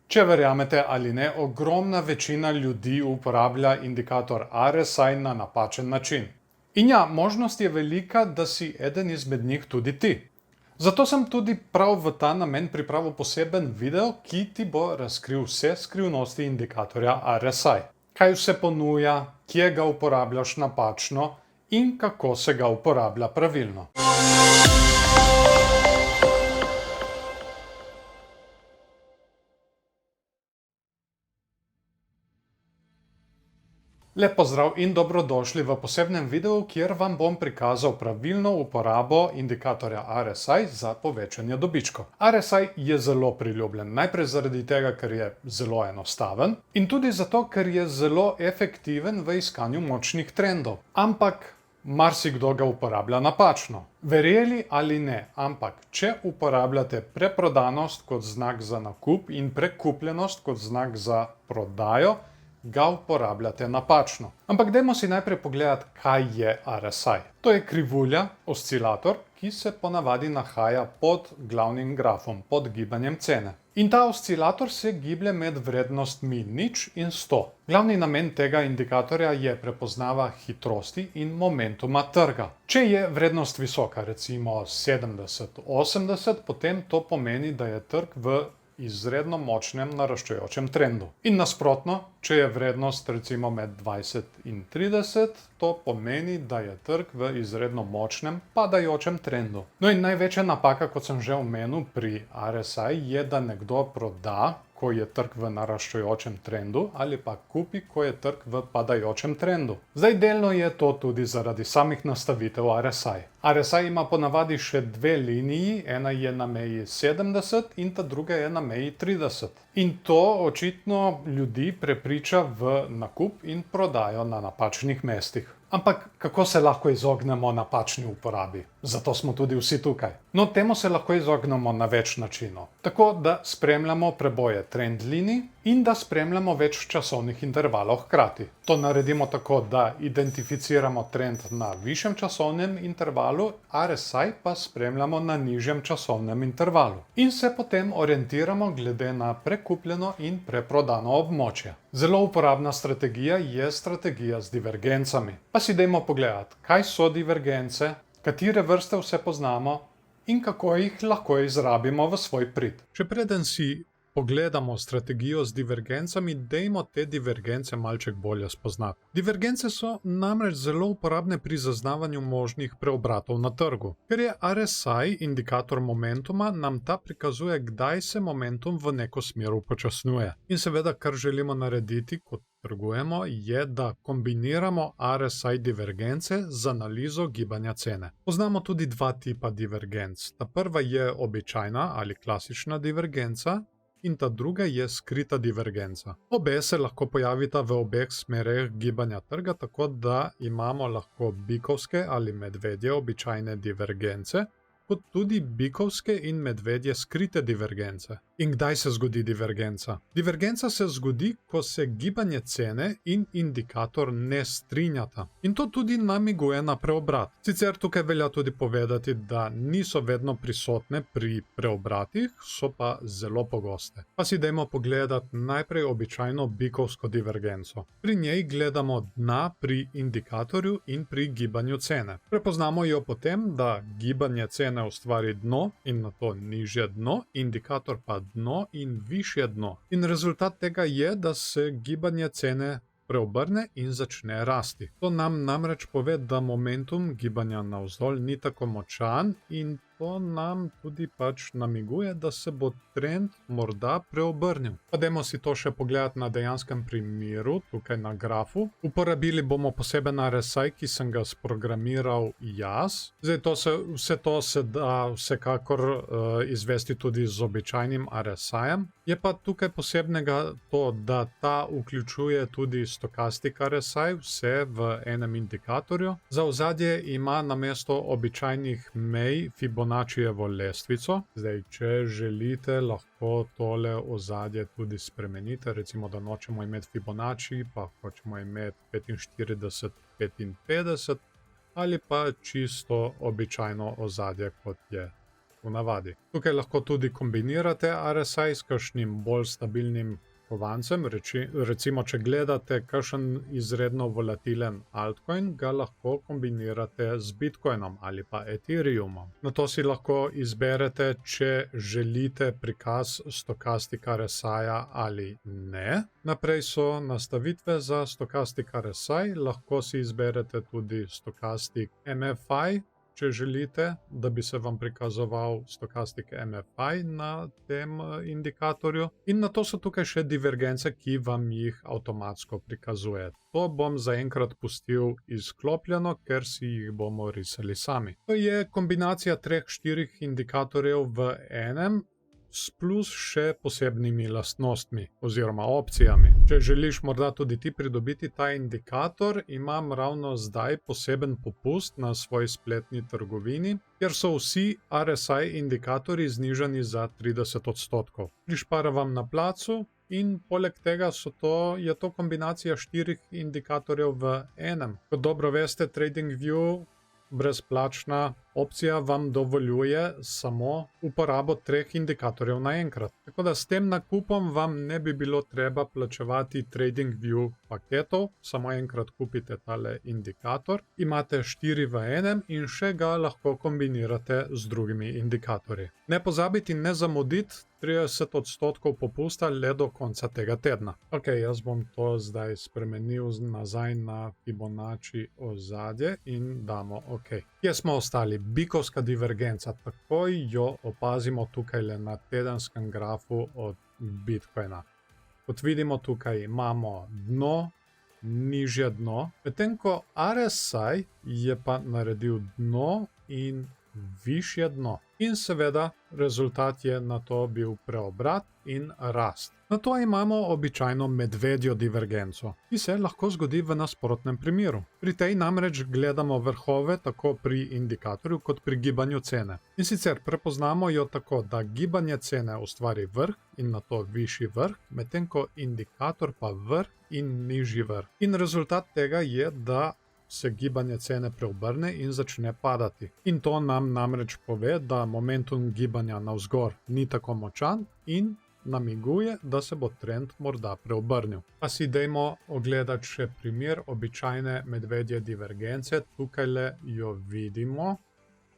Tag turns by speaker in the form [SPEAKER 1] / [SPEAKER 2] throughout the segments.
[SPEAKER 1] Če verjamete ali ne, ogromna večina ljudi uporablja indikator RSI na napačen način. In ja, možnost je velika, da si eden izmed njih tudi ti. Zato sem tudi prav v ta namen pripravil poseben video, ki ti bo razkril vse skrivnosti indikatorja RSI. Kaj vse ponuja, kje ga uporabljaš napačno in kako se ga uporablja pravilno. Lep pozdrav in dobrodošli v posebnem videu, kjer vam bom prikazal pravilno uporabo indikatorja RSI za povečanje dobičkov. RSI je zelo priljubljen, najprej zaradi tega, ker je zelo enostaven in tudi zato, ker je zelo efektiven v iskanju močnih trendov. Ampak marsikdo ga uporablja napačno. Verjeli ali ne, ampak če uporabljate preprodanost kot znak za nakup in prekupljenost kot znak za prodajo, ga uporabljate napačno. Ampak dajmo si najprej pogledati, kaj je RSI. To je krivulja, oscilator, ki se ponavadi nahaja pod glavnim grafom, pod gibanjem cene. In ta oscilator se giblje med vrednostmi 0 in 100. Glavni namen tega indikatorja je prepoznava hitrosti in momentuma trga. Če je vrednost visoka, recimo 70-80, potem to pomeni, da je trg v izredno močnem naraščajočem trendu. In nasprotno, če je vrednost recimo med 20 in 30, to pomeni, da je trg v izredno močnem padajočem trendu. No in največja napaka, kot sem že omenil pri RSI, je, da nekdo proda, ko je trg v naraščajočem trendu, ali pa kupi, ko je trg v padajočem trendu. Zdaj delno je to tudi zaradi samih nastavitev RSI. RSI ima ponavadi še dve liniji, ena je na meji 70 in ta druga je na meji 30. In to očitno ljudi prepriča v nakup in prodajo na napačnih mestih. Ampak kako se lahko izognemo napačni uporabi? Zato smo tudi vsi tukaj. No, temu se lahko izognemo na več načinov. Tako, da spremljamo preboje trend linij in da spremljamo več časovnih intervalov hkrati. To naredimo tako, da identificiramo trend na višjem časovnem intervalu, RSI pa spremljamo na nižjem časovnem intervalu. In se potem orientiramo glede na prekupljeno in preprodano območje. Zelo uporabna strategija je strategija z divergencami. Pa si dajmo pogledati, kaj so divergence, katere vrste vse poznamo in kako jih lahko izrabimo v svoj prid. Še preden si pogledamo strategijo z divergencami, dajmo te divergence malček bolje spoznati. Divergence so namreč zelo uporabne pri zaznavanju možnih preobratov na trgu. Ker je RSI indikator momentuma, nam ta prikazuje, kdaj se momentum v neko smer upočasnjuje. In seveda, kar želimo narediti, kot trgujemo, je, da kombiniramo RSI divergence z analizo gibanja cene. Poznamo tudi dva tipa divergenc. Ta prva je običajna ali klasična divergenca, in ta druga je skrita divergenca. Obe se lahko pojavita v obeh smereh gibanja trga, tako da imamo lahko bikovske ali medvedje običajne divergence, kot tudi bikovske in medvedje skrite divergence. In kdaj se zgodi divergenca? Divergenca se zgodi, ko se gibanje cene in indikator ne strinjata. In to tudi namiguje na preobrat. Sicer tukaj velja tudi povedati, da niso vedno prisotne pri preobratih, so pa zelo pogoste. Pa si dajmo pogledati najprej običajno bikovsko divergenco. Pri njej gledamo dna pri indikatorju in pri gibanju cene. Prepoznamo jo potem, da gibanje cene ustvari dno in nato nižje dno, indikator pa dno in višje dno. In rezultat tega je, da se gibanje cene preobrne in začne rasti. To nam namreč pove, da momentum gibanja navzdol ni tako močan in to nam tudi pač namiguje, da se bo trend morda preobrnil. Pa dajmo si to še pogledati na dejanskem primeru, tukaj na grafu. Uporabili bomo poseben RSI, ki sem ga sprogramiral jaz. Zdaj, vse to se da vsekakor izvesti tudi z običajnim RSI-jem. Je pa tukaj posebnega to, da ta vključuje tudi stokastik RSI, vse v enem indikatorju. Za ozadje ima namesto običajnih mej Fibonaccijevo lestvico. Zdaj, če želite, lahko tole ozadje tudi spremenite. Recimo, da nočemo imeti Fibonacci, pa hočemo imeti 45-55 ali pa čisto običajno ozadje, kot je v navadi. Tukaj lahko tudi kombinirate RSI s kakšnim bolj stabilnim kovancem. Recimo, če gledate kakšen izredno volatilen altcoin, ga lahko kombinirate z Bitcoinom ali pa Ethereumom. Nato si lahko izberete, če želite prikaz Stochastic RSI-ja ali ne. Naprej so nastavitve za Stochastic RSI, lahko si izberete tudi Stochastic MFI, če želite, da bi se vam prikazoval Stochastic MFI na tem indikatorju. In nato so tukaj še divergence, ki vam jih avtomatsko prikazuje. To bom zaenkrat pustil izklopljeno, ker si jih bomo risali sami. To je kombinacija 3-4 indikatorjev v enem, s plus še posebnimi lastnostmi oziroma opcijami. Če želiš morda tudi ti pridobiti ta indikator, imam ravno zdaj poseben popust na svoji spletni trgovini, kjer so vsi RSI indikatorji znižani za 30%. Prišpara vam na placu in poleg tega je to kombinacija 4 indikatorjev v enem. Kot dobro veste, TradingView brezplačna opcija vam dovoljuje samo uporabo 3 indikatorjev naenkrat. Tako da s tem nakupom vam ne bi bilo treba plačevati TradingView paketov, samo enkrat kupite tale indikator, imate 4 v enem in še ga lahko kombinirate z drugimi indikatorji. Ne pozabiti, ne zamuditi 30% popusta le do konca tega tedna. Ok, jaz bom to zdaj spremenil nazaj na Fibonacci ozadje in damo ok. Kje smo ostali? Bikovska divergenca. Takoj jo opazimo tukaj le na tedenskem grafu od Bitcoina. Kot vidimo, tukaj imamo dno, nižje dno, medtem ko RSI je pa naredil dno in višje dno. In seveda rezultat je na to bil preobrat in rast. Na to imamo običajno medvedjo divergenco, ki se lahko zgodi v nasprotnem primeru. Pri tej namreč gledamo vrhove tako pri indikatorju kot pri gibanju cene. In sicer prepoznamo jo tako, da gibanje cene ustvari vrh in na to višji vrh, medtem ko indikator pa vrh in nižji vrh. In rezultat tega je, da se gibanje cene preobrne in začne padati. In to nam namreč pove, da momentum gibanja navzgor ni tako močan in namiguje, da se bo trend morda preobrnil. Pa si dajmo ogledati še primer običajne medvedje divergence. Tukajle jo vidimo,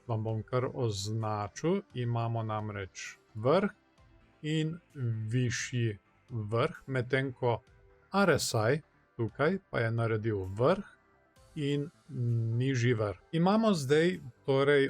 [SPEAKER 1] vam bom kar označil, imamo namreč vrh in višji vrh, medtem ko RSI tukaj pa je naredil vrh in nižji vrh. Imamo zdaj torej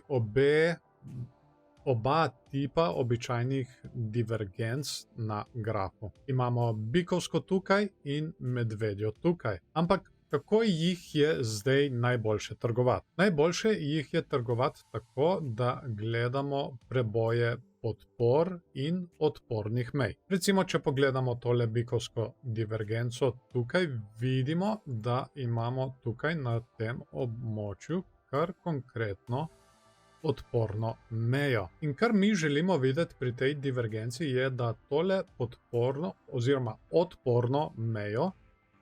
[SPEAKER 1] oba tipa običajnih divergenc na grafu. Imamo bikovsko tukaj in medvedjo tukaj. Ampak kako jih je zdaj najboljše trgovati? Najboljše jih je trgovati tako, da gledamo preboje podpor in odpornih mej. Recimo, če pogledamo tole bikovsko divergenco, tukaj vidimo, da imamo tukaj na tem območju kar konkretno odporno mejo. In kar mi želimo videti pri tej divergenci je, da tole podporno oziroma odporno mejo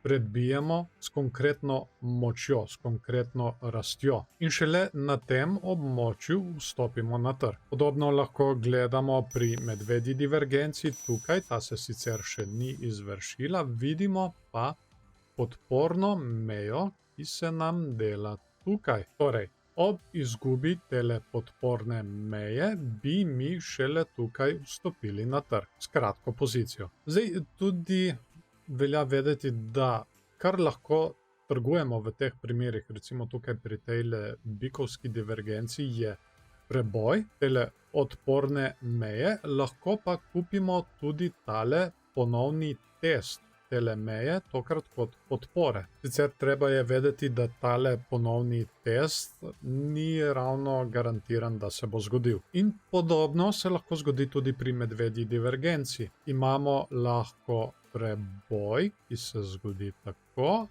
[SPEAKER 1] prebijemo s konkretno močjo, s konkretno rastjo. In šele na tem območju vstopimo na trg. Podobno lahko gledamo pri medvedji divergenci tukaj, ta se sicer še ni izvršila, vidimo pa podporno mejo, ki se nam dela tukaj. Torej, ob izgubi tele podporne meje bi mi šele tukaj vstopili na trg s kratko pozicijo. Zdaj tudi velja vedeti, da kar lahko trgujemo v teh primerih, recimo tukaj pri tejle bikovski divergenci je preboj tele odporne meje, lahko pa kupimo tudi tale ponovni test tele meje, tokrat kot podpore. Sicer treba je vedeti, da tale ponovni test ni ravno garantiran, da se bo zgodil. In podobno se lahko zgodi tudi pri medvedji divergenci. Imamo lahko preboj, ki se zgodi tako,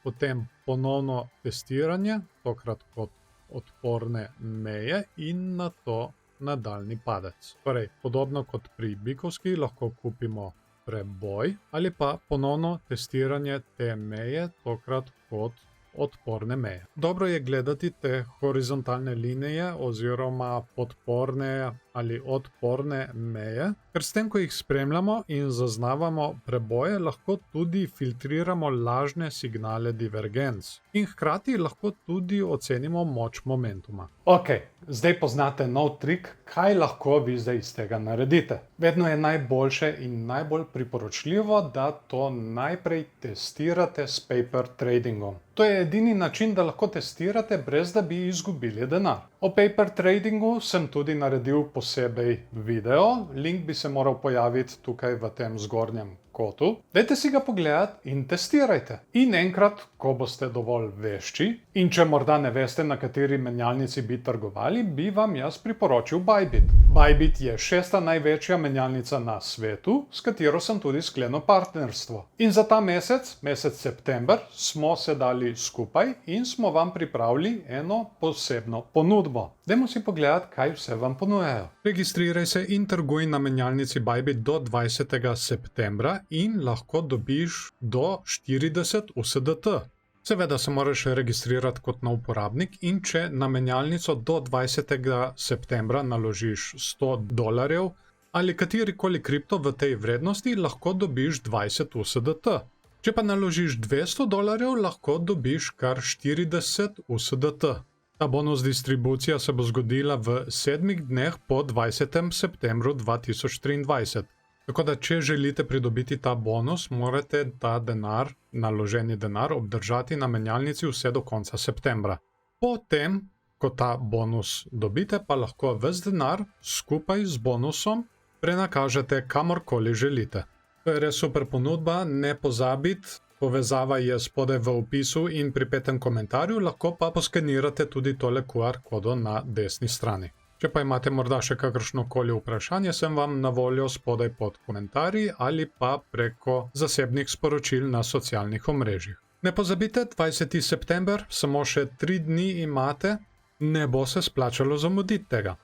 [SPEAKER 1] potem ponovno testiranje, tokrat kot odporne meje in nato nadaljni padec. Torej, podobno kot pri bikovski lahko kupimo preboj ali pa ponovno testiranje te meje, tokrat kot odporne meje. Dobro je gledati te horizontalne linije oziroma podporne ali odporne meje, ker s tem, ko jih spremljamo in zaznavamo preboje, lahko tudi filtriramo lažne signale divergenc in hkrati lahko tudi ocenimo moč momentuma. Ok, zdaj poznate nov trik, kaj lahko vi zdaj iz tega naredite. Vedno je najboljše in najbolj priporočljivo, da to najprej testirate s paper tradingom. To je edini način, da lahko testirate, brez da bi izgubili denar. O paper tradingu sem tudi naredil posebej video, link bi se moral pojaviti tukaj v tem zgornjem kotu. Dajte si ga pogledati in testirajte. In enkrat, ko boste dovolj vešči, in če morda ne veste, na kateri menjalnici bi trgovali, bi vam jaz priporočil Bybit. Bybit je 6. največja menjalnica na svetu, s katero sem tudi sklenil partnerstvo. In za ta mesec september, smo se dali skupaj in smo vam pripravili eno posebno ponudbo. Dajmo si pogledati, kaj vse vam ponujajo. Registriraj se in trguj na menjalnici Bybit do 20. septembra in lahko dobiš do 40 USDT. Seveda se moraš registrirati kot nov uporabnik in če na menjalnico do 20. septembra naložiš $100 ali katerikoli kripto v tej vrednosti, lahko dobiš 20 USDT. Če pa naložiš $200, lahko dobiš kar 40 USDT. Ta bonus distribucija se bo zgodila v 7 dneh po 20. septembru 2023. Tako da, če želite pridobiti ta bonus, morate ta denar, naloženi denar, obdržati na menjalnici vse do konca septembra. Potem, ko ta bonus dobite, pa lahko ves denar skupaj z bonusom prenakažete kamorkoli želite. To je res super ponudba, ne pozabite. Povezava je spodaj v opisu in pri 5. komentarju, lahko pa poskenirate tudi tole QR kodo na desni strani. Če pa imate morda še kakršnokoli vprašanje, sem vam na voljo spodaj pod komentarji ali pa preko zasebnih sporočil na socialnih omrežjih. Ne pozabite, 20. september, samo še 3 dni imate, ne bo se splačalo zamuditi tega.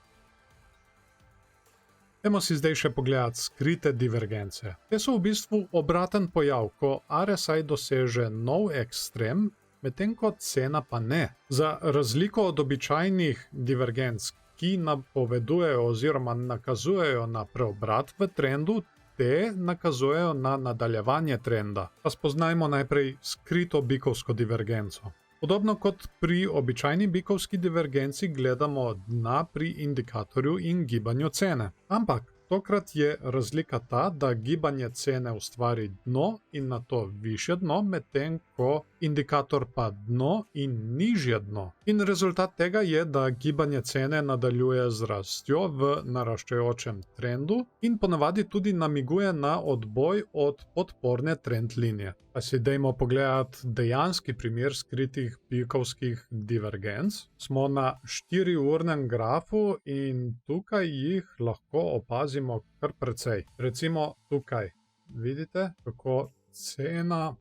[SPEAKER 1] Dajmo si zdaj še pogledati skrite divergence. Te so v bistvu obraten pojav, ko RSI doseže nov ekstrem, medtem ko cena pa ne. Za razliko od običajnih divergenc, ki napovedujejo oziroma nakazujejo na preobrat v trendu, te nakazujejo na nadaljevanje trenda. Pa spoznajmo najprej skrito bikovsko divergenco. Podobno kot pri običajni bikovski divergenci gledamo dna pri indikatorju in gibanju cene. Ampak tokrat je razlika ta, da gibanje cene ustvari dno in nato višje dno, medtem ko indikator pa dno in nižje dno. In rezultat tega je, da gibanje cene nadaljuje z rastjo v naraščajočem trendu in ponavadi tudi namiguje na odboj od podporne trend linije. Pa si dajmo pogledati dejanski primer skritih bikovskih divergenc. Smo na 4-urnem grafu in tukaj jih lahko opazimo kar precej. Recimo tukaj vidite, kako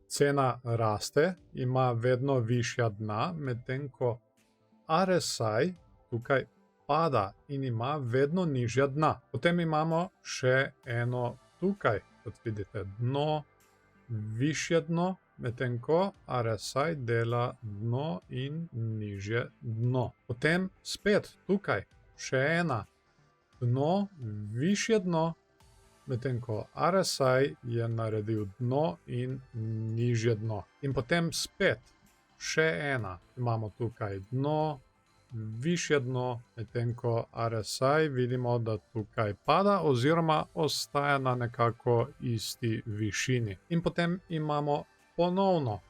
[SPEAKER 1] cena raste, ima vedno višja dna, medtem ko RSI tukaj pada in ima vedno nižja dna. Potem imamo še eno tukaj, kot vidite, dno, višje dno, medtem ko RSI dela dno in nižje dno. Potem spet tukaj še ena dno, višje dno, medtem ko RSI je naredil dno in nižje dno. In potem spet še ena, imamo tukaj dno, višje dno, medtem ko RSI vidimo, da tukaj pada oziroma ostaja na nekako isti višini. In potem imamo ponovno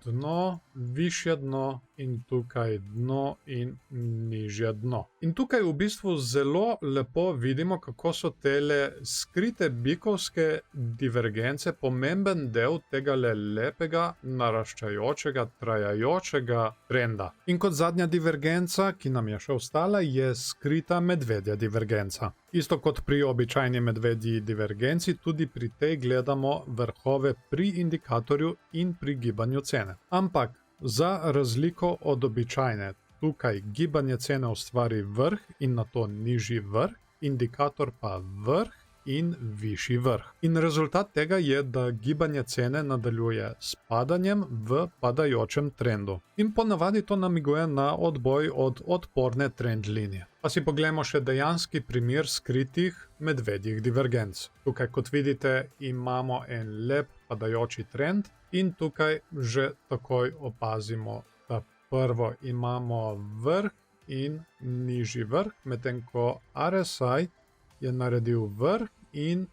[SPEAKER 1] dno, višje dno in tukaj dno in nižje dno. In tukaj v bistvu zelo lepo vidimo, kako so tele skrite bikovske divergence pomemben del tega lepega, naraščajočega, trajajočega trenda. In kot zadnja divergenca, ki nam je še ostala, je skrita medvedja divergenca. Isto kot pri običajni medvedji divergenci, tudi pri tej gledamo vrhove pri indikatorju in pri gibanju cene. Ampak za razliko od običajne, tukaj gibanje cene ustvari vrh in nato nižji vrh, indikator pa vrh in višji vrh. In rezultat tega je, da gibanje cene nadaljuje s padanjem v padajočem trendu. In ponavadi to namiguje na odboj od odporne trend linije. Pa si poglejmo še dejanski primer skritih medvedjih divergenc. Tukaj, kot vidite, imamo en lep padajoči trend in tukaj že takoj opazimo, da prvo imamo vrh in nižji vrh, medtem ko RSI je naredil vrh in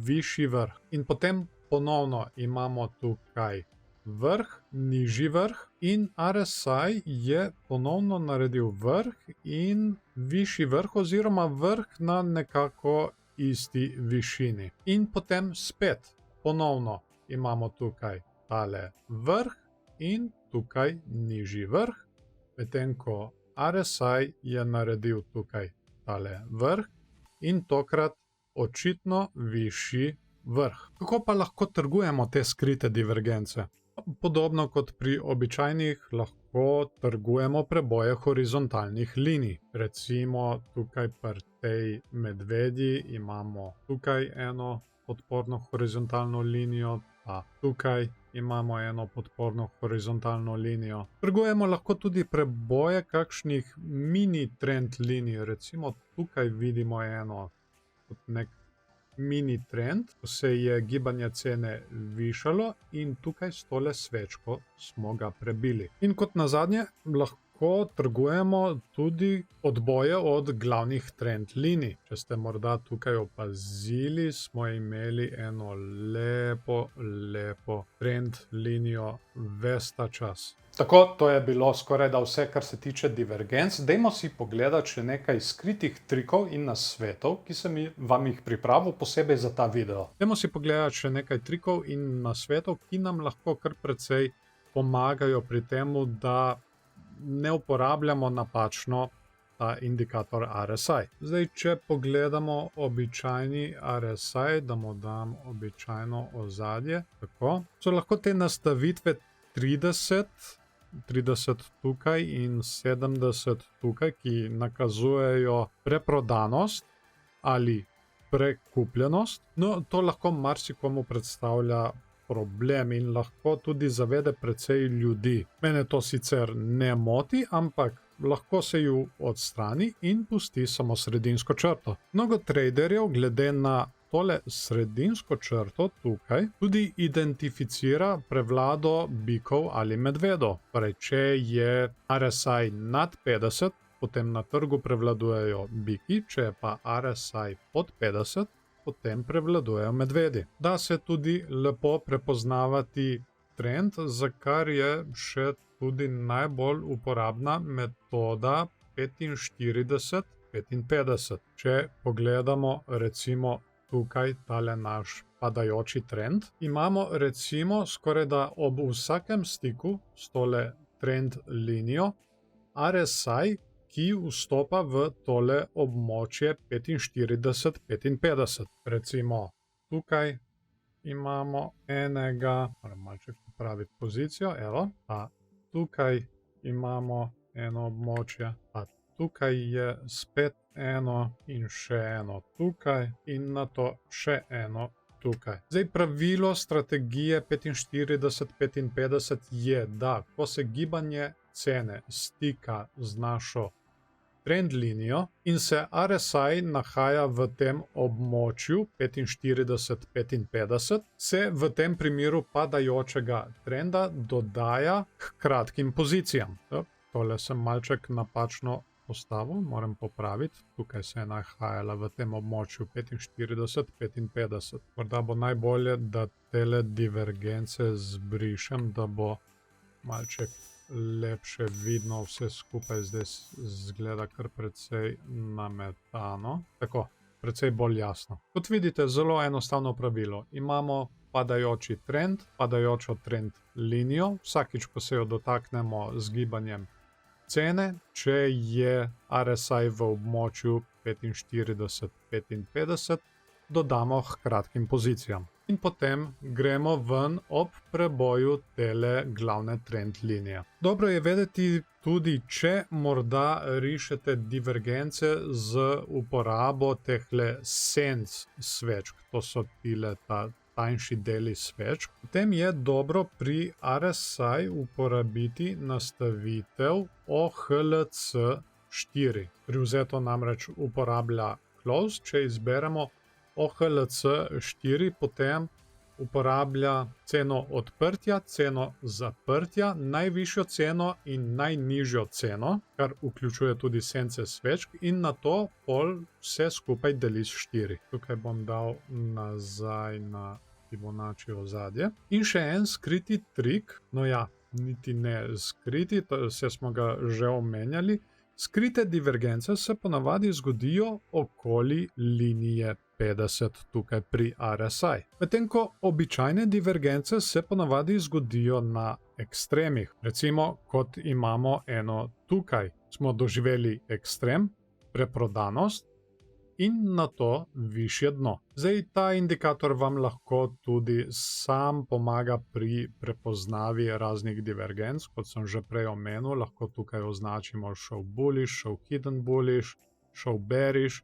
[SPEAKER 1] višji vrh. In potem ponovno imamo tukaj vrh, nižji vrh in RSI je ponovno naredil vrh in višji vrh oziroma vrh na nekako isti višini. In potem spet ponovno imamo tukaj tale vrh in tukaj nižji vrh, medtem ko RSI je naredil tukaj tale vrh in tokrat očitno višji vrh. Kako pa lahko trgujemo te skrite divergence? Podobno kot pri običajnih lahko trgujemo preboje horizontalnih linij. Recimo tukaj pri tej medvedji imamo tukaj eno podporno horizontalno linijo, pa tukaj imamo eno podporno horizontalno linijo. Trgujemo lahko tudi preboje kakšnih mini trend linij. Recimo tukaj vidimo eno kot nek mini trend, ko se je gibanje cene višalo in tukaj s tole svečko smo ga prebili. In kot nazadnje lahko trgujemo tudi odboje od glavnih trend linij. Če ste morda tukaj opazili, smo imeli eno lepo trend linijo ves ta čas. Tako, to je bilo skoraj da vse, kar se tiče divergenc. Dajmo si pogledati še nekaj skritih trikov in nasvetov, ki sem vam jih pripravil posebej za ta video. Dajmo si pogledati še nekaj trikov in nasvetov, ki nam lahko kar precej pomagajo pri temu, da ne uporabljamo napačno ta indikator RSI. Zdaj, če pogledamo običajni RSI, da mu dam običajno ozadje, tako, so lahko te nastavitve 30 tukaj in 70 tukaj, ki nakazujejo preprodanost ali prekupljenost. No, to lahko marsikomu predstavlja problem in lahko tudi zavede precej ljudi. Mene to sicer ne moti, ampak lahko se ju odstrani in pusti samo sredinsko črto. Mnogo traderjev glede na tole sredinsko črto tukaj tudi identificira prevlado bikov ali medvedov. Torej, če je RSI nad 50, potem na trgu prevladujejo biki, če je pa RSI pod 50, potem prevladujejo medvedi. Da se tudi lepo prepoznavati trend, za kar je še tudi najbolj uporabna metoda 45-55. Če pogledamo recimo tukaj tale naš padajoči trend, imamo recimo skorajda ob vsakem stiku s tole trend linijo RSI, ki vstopa v tole območje 45-55. Recimo tukaj imamo enega, moram malček popraviti pozicijo, evo, pa tukaj imamo eno območje, pa tukaj je spet eno in še eno tukaj in nato še eno tukaj. Zdaj, pravilo strategije 45-55 je, da ko se gibanje cene stika z našo trend linijo in se RSI nahaja v tem območju 45-55, se v tem primeru padajočega trenda dodaja k kratkim pozicijam. Tole sem malček napačno postavil, moram popraviti. Tukaj se je nahajala v tem območju 45-55. Morda bo najbolje, da tele divergence zbrišem, da bo malček lepše vidno vse skupaj. Zdaj zgleda kar precej nametano. Tako, precej bolj jasno. Kot vidite, zelo enostavno pravilo. Imamo padajoči trend, padajočo trend linijo. Vsakič, ko se jo dotaknemo z gibanjem cene, če je RSI v območju 45-55, dodamo k kratkim pozicijam. in potem gremo ven ob preboju tele glavne trend linije. Dobro je vedeti tudi, če morda rišete divergence z uporabo tehle senc svečk, to so ta tanjši deli svečk. Potem je dobro pri RSI uporabiti nastavitev OHLC 4. Privzeto namreč uporablja close, če izberemo OHLC 4, potem uporablja ceno odprtja, ceno zaprtja, najvišjo ceno in najnižjo ceno, kar vključuje tudi sence svečk, in nato pol vse skupaj deli s 4. Tukaj bom dal nazaj na Fibonacci ozadje. In še en skriti trik, no ja, niti ne skriti, vse smo ga že omenjali. Skrite divergence se ponavadi zgodijo okoli linije 50 tukaj pri RSI. Medtem ko običajne divergence se ponavadi zgodijo na ekstremih. Recimo, kot imamo eno tukaj, smo doživeli ekstrem, preprodanost in nato višje dno. Zdaj, ta indikator vam lahko tudi sam pomaga pri prepoznavi raznih divergenc, kot sem že prej omenil, lahko tukaj označimo show bullish, show hidden bullish, show bearish,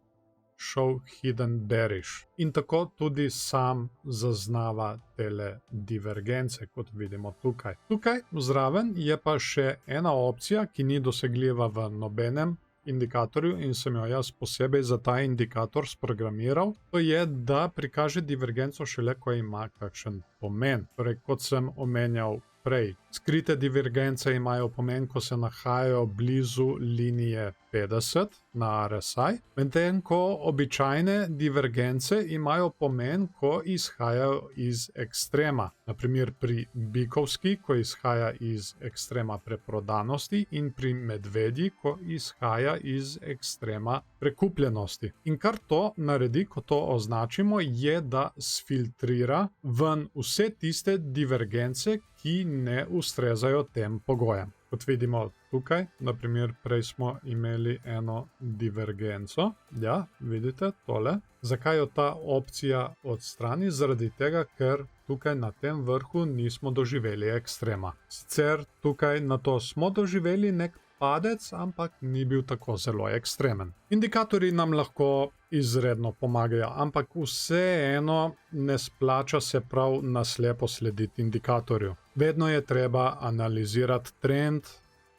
[SPEAKER 1] show hidden bearish. In tako tudi sam zaznava tele divergence, kot vidimo tukaj. Tukaj zraven je pa še ena opcija, ki ni dosegljiva v nobenem indikatorju in sem jo jaz posebej za ta indikator sprogramiral. To je, da prikaže divergenco šele, ko ima kakšen pomen. Torej, kot sem omenjal prej, skrite divergence imajo pomen, ko se nahajajo blizu linije 50 na RSI, medtem ko običajne divergence imajo pomen, ko izhajajo iz ekstrema. Naprimer pri bikovski, ko izhaja iz ekstrema preprodanosti, in pri medvedji, ko izhaja iz ekstrema prekupljenosti. In kar to naredi, ko to označimo, je, da sfiltrira ven vse tiste divergence, ki ne ustrezajo tem pogojem. Kot vidimo tukaj, naprimer, prej smo imeli eno divergenco. Ja, vidite tole. Zakaj jo ta opcija odstrani? Zaradi tega, ker tukaj na tem vrhu nismo doživeli ekstrema. Sicer tukaj na to smo doživeli nek padec, ampak ni bil tako zelo ekstremen. Indikatorji nam lahko izredno pomagajo, ampak vseeno ne splača se prav naslepo slediti indikatorju. Vedno je treba analizirati trend,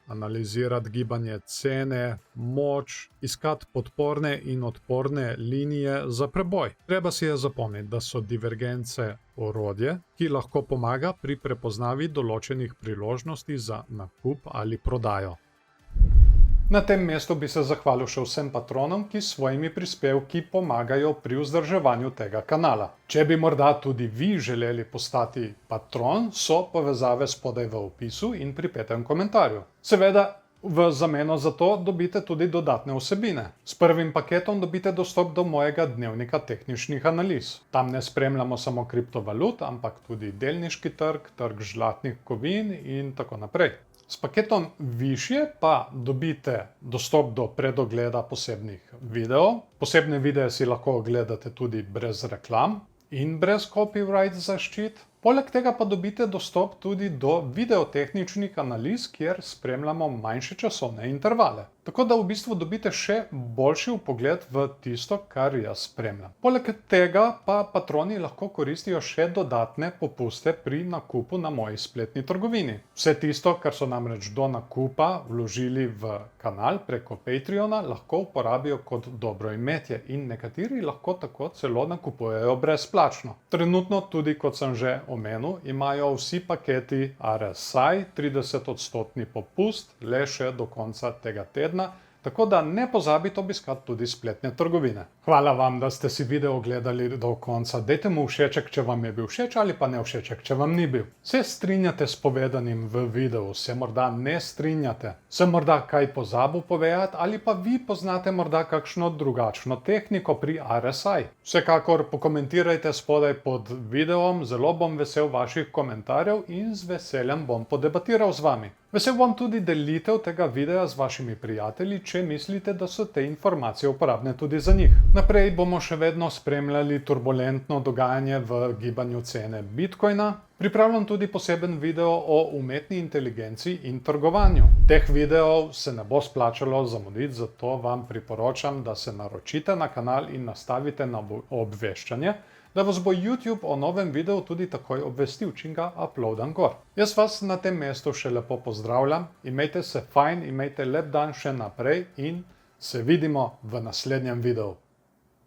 [SPEAKER 1] analizirati gibanje cene, moč, iskati podporne in odporne linije za preboj. Treba si je zapomniti, da so divergence orodje, ki lahko pomaga pri prepoznavi določenih priložnosti za nakup ali prodajo. Na tem mestu bi se zahvalil še vsem patronom, ki s svojimi prispevki pomagajo pri vzdrževanju tega kanala. Če bi morda tudi vi želeli postati patron, so povezave spodaj v opisu in pripetem komentarju. Seveda, v zameno za to dobite tudi dodatne vsebine. S prvim paketom dobite dostop do mojega dnevnika tehničnih analiz. Tam ne spremljamo samo kriptovalut, ampak tudi delniški trg, trg zlatnih kovin in tako naprej. S paketom višje pa dobite dostop do predogleda posebnih videov. Posebne videe si lahko ogledate tudi brez reklam in brez copyright zaščit. Poleg tega pa dobite dostop tudi do videotehničnih analiz, kjer spremljamo manjše časovne intervale. Tako da v bistvu dobite še boljši vpogled v tisto, kar jaz spremljam. Poleg tega pa patroni lahko koristijo še dodatne popuste pri nakupu na moji spletni trgovini. Vse tisto, kar so namreč do nakupa vložili v kanal preko Patreona, lahko uporabijo kot dobroimetje in nekateri lahko tako celo nakupujejo brezplačno. Trenutno tudi, kot sem že omenil, imajo vsi paketi RSI 30% popust le še do konca tega tedna, tako da ne pozabite obiskati tudi spletne trgovine. Hvala vam, da ste si video gledali do konca. Dajte mu všeček, če vam je bil všeč, ali pa ne všeček, če vam ni bil. Se strinjate s povedanim v videu, se morda ne strinjate, sem morda kaj pozabil povedati, ali pa vi poznate morda kakšno drugačno tehniko pri RSI. Vsekakor pokomentirajte spodaj pod videom, zelo bom vesel vaših komentarjev in z veseljem bom podebatiral z vami. Vesel bom tudi delitev tega videa z vašimi prijatelji, če mislite, da so te informacije uporabne tudi za njih. Naprej bomo še vedno spremljali turbulentno dogajanje v gibanju cene Bitcoina. Pripravljam tudi poseben video o umetni inteligenci in trgovanju. Teh videov se ne bo splačalo zamuditi, zato vam priporočam, da se naročite na kanal in nastavite na obveščanje, da vas bo YouTube o novem videu tudi takoj obvestil, čim ga uploadam gor. Jaz vas na tem mestu še lepo pozdravljam, imejte se fajn, imejte lep dan še naprej in se vidimo v naslednjem videu.